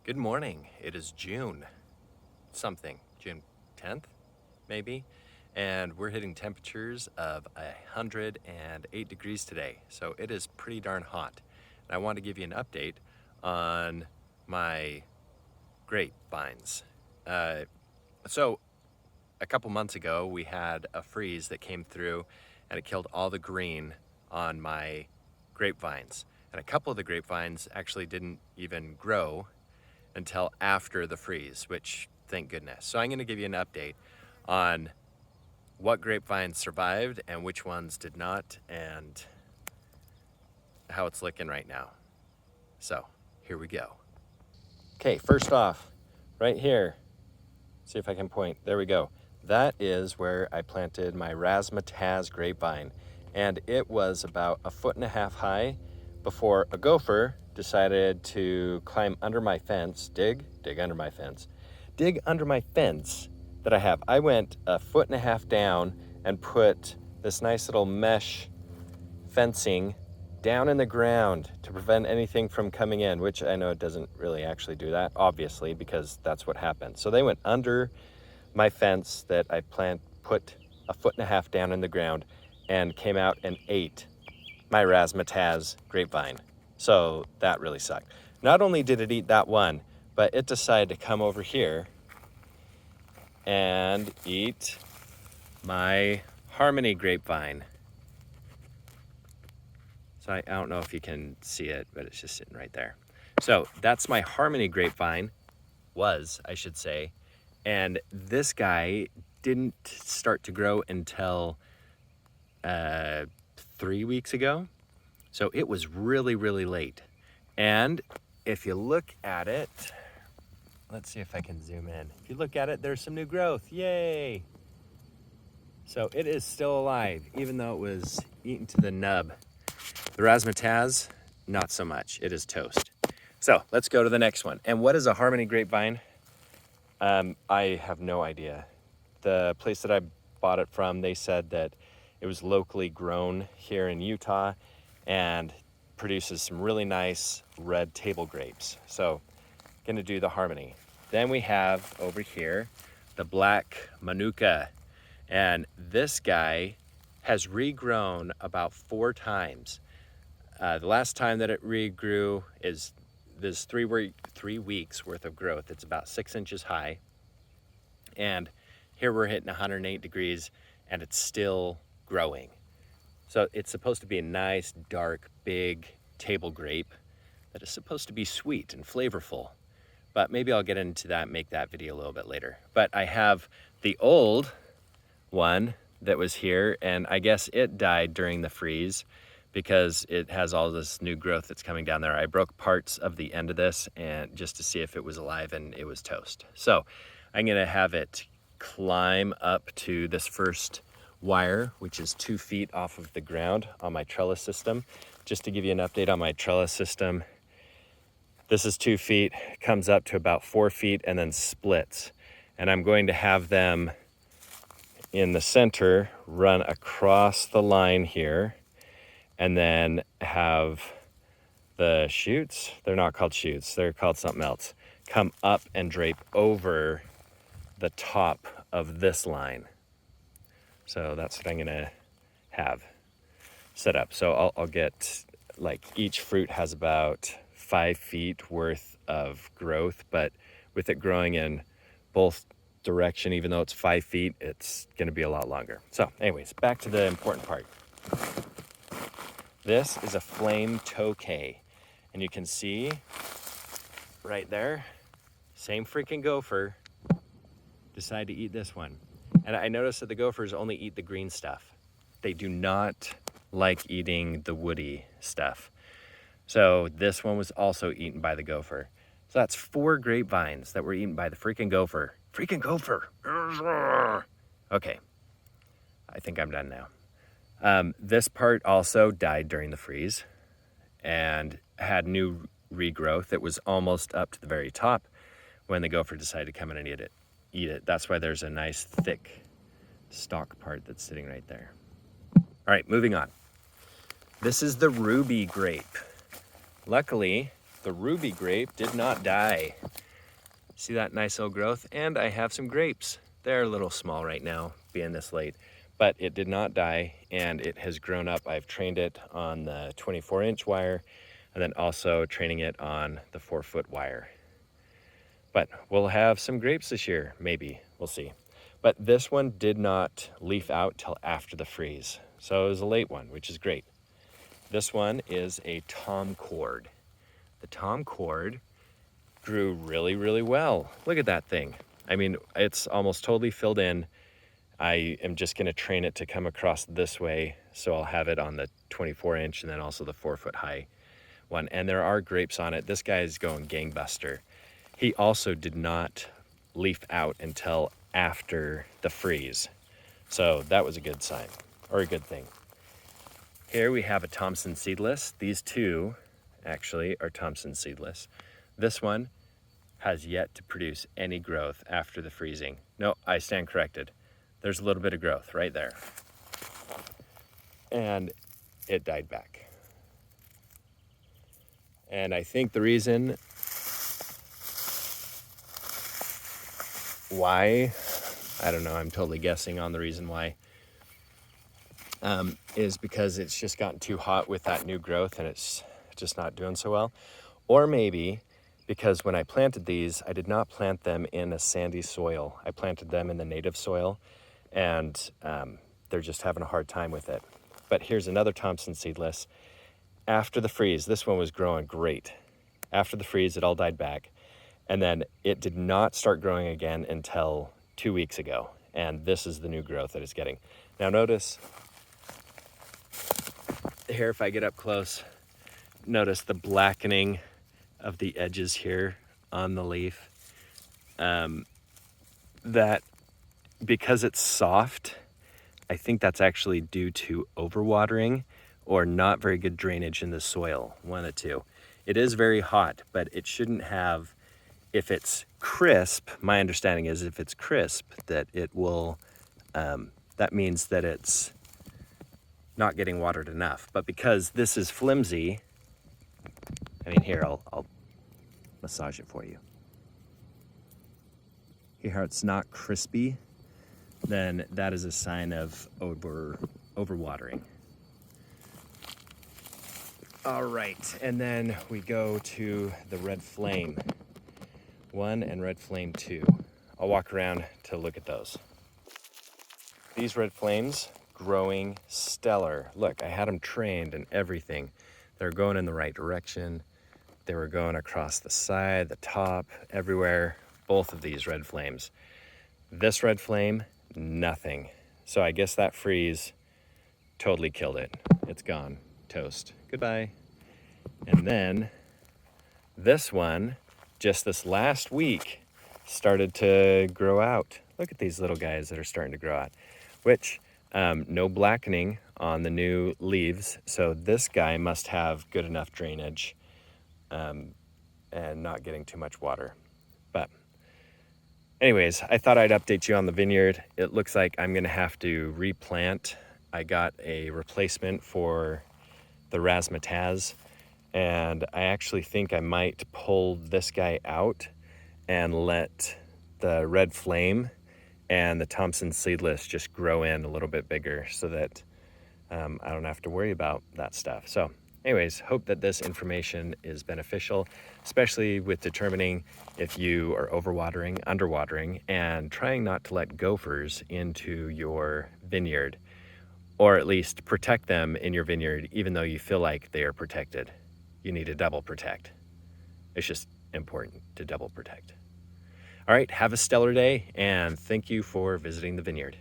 Good morning. It is June something, June 10th, maybe. And we're hitting temperatures of 108 degrees today. So it is pretty darn hot. And I want to give you an update on my grape vines. So a couple months ago, we had a freeze that came through and it killed all the green on my grapevines. And a couple of the grapevines actually didn't even grow until after the freeze, which thank goodness. So I'm going to give you an update on what grapevines survived and which ones did not, and how it's looking right now. So here we go. Okay, first off, right here, see if I can point, there we go. That is where I planted my razzmatazz grapevine, and it was about 1.5 feet high before a gopher decided to climb under my fence, dig under my fence that I have. I went 1.5 feet down and put this nice little mesh fencing down in the ground to prevent anything from coming in, which I know it doesn't really actually do that, obviously, because that's what happened. So they went under my fence that I put 1.5 feet down in the ground, and came out and ate my razzmatazz grapevine. So that really sucked. Not only did it eat that one, but it decided to come over here and eat my Harmony grapevine. So I don't know if you can see it, but it's just sitting right there. So that's my Harmony grapevine, I should say. And this guy didn't start to grow until 3 weeks ago. So it was really, really late. And if you look at it, let's see if I can zoom in. If you look at it, there's some new growth. Yay! So it is still alive, even though it was eaten to the nub. The razzmatazz, not so much. It is toast. So let's go to the next one. And what is a Harmony grapevine? I have no idea. The place that I bought it from, they said that it was locally grown here in Utah and produces some really nice red table grapes. So gonna do the Harmony. Then we have over here the black Manuka, and this guy has regrown about 4 times. The last time that it regrew is this 3 weeks worth of growth. It's about 6 inches high, and here we're hitting 108 degrees and it's still growing. So it's supposed to be a nice, dark, big table grape that is supposed to be sweet and flavorful. But maybe I'll get into that, make that video a little bit later. But I have the old one that was here, and I guess it died during the freeze because it has all this new growth that's coming down there. I broke parts of the end of this and just to see if it was alive, and it was toast. So I'm gonna have it climb up to this first wire, which is 2 feet off of the ground on my trellis system. Just to give you an update on my trellis system, this is 2 feet, comes up to about 4 feet and then splits. And I'm going to have them in the center run across the line here, and then have the shoots, they're not called shoots, they're called something else, come up and drape over the top of this line. So that's what I'm gonna have set up. So I'll get, like, each fruit has about 5 feet worth of growth, but with it growing in both direction, even though it's 5 feet, it's gonna be a lot longer. So anyways, back to the important part. This is a flame tokay, and you can see right there, same freaking gopher decided to eat this one. And I noticed that the gophers only eat the green stuff. They do not like eating the woody stuff. So this one was also eaten by the gopher. So that's 4 grapevines that were eaten by the freaking gopher. Freaking gopher. Okay, I think I'm done now. This part also died during the freeze and had new regrowth. It was almost up to the very top when the gopher decided to come in and eat it. That's why there's a nice thick stalk part that's sitting right there. All right, moving on. This is the ruby grape. Luckily, the ruby grape did not die. See that nice little growth? And I have some grapes. They're a little small right now, being this late, but it did not die, and it has grown up. I've trained it on the 24-inch wire, and then also training it on the 4-foot wire. But we'll have some grapes this year, maybe, we'll see. But this one did not leaf out till after the freeze. So it was a late one, which is great. This one is a tom cord. The tom cord grew really, really well. Look at that thing. I mean, it's almost totally filled in. I am just gonna train it to come across this way. So I'll have it on the 24-inch and then also the 4-foot high one. And there are grapes on it. This guy is going gangbuster. He also did not leaf out until after the freeze. So that was a good sign, or a good thing. Here we have a Thompson seedless. These two actually are Thompson seedless. This one has yet to produce any growth after the freezing. No, I stand corrected. There's a little bit of growth right there. And it died back. And I think the reason why, I don't know, I'm totally guessing on the reason why, is because it's just gotten too hot with that new growth and it's just not doing so well. Or maybe because when I planted these, I did not plant them in a sandy soil. I planted them in the native soil, and they're just having a hard time with it. But here's another Thompson seedless. After the freeze, this one was growing great. After the freeze, it all died back. And then it did not start growing again until 2 weeks ago. And this is the new growth that it's getting. Now notice here, if I get up close, notice the blackening of the edges here on the leaf. That, because it's soft, I think that's actually due to overwatering or not very good drainage in the soil, one of the two. It is very hot, but it shouldn't have, if it's crisp, my understanding is if it's crisp, that it will, that means that it's not getting watered enough. But because this is flimsy, I mean, here, I'll massage it for you. Here, how it's not crispy, then that is a sign of overwatering. All right, and then we go to the Red Flame 1 and Red Flame 2. I'll walk around to look at those. These Red Flames, growing stellar. Look, I had them trained and everything. They're going in the right direction. They were going across the side, the top, everywhere. Both of these Red Flames. This Red Flame, nothing. So I guess that freeze totally killed it. It's gone. Toast. Goodbye. And then this one, just this last week, started to grow out. Look at these little guys that are starting to grow out, which no blackening on the new leaves. So this guy must have good enough drainage and not getting too much water. But anyways, I thought I'd update you on the vineyard. It looks like I'm gonna have to replant. I got a replacement for the razzmatazz, and I actually think I might pull this guy out and let the Red Flame and the Thompson seedless just grow in a little bit bigger so that I don't have to worry about that stuff. So anyways, hope that this information is beneficial, especially with determining if you are overwatering, underwatering, and trying not to let gophers into your vineyard, or at least protect them in your vineyard, even though you feel like they are protected. You need to double protect. It's just important to double protect. All right, have a stellar day, and thank you for visiting the vineyard.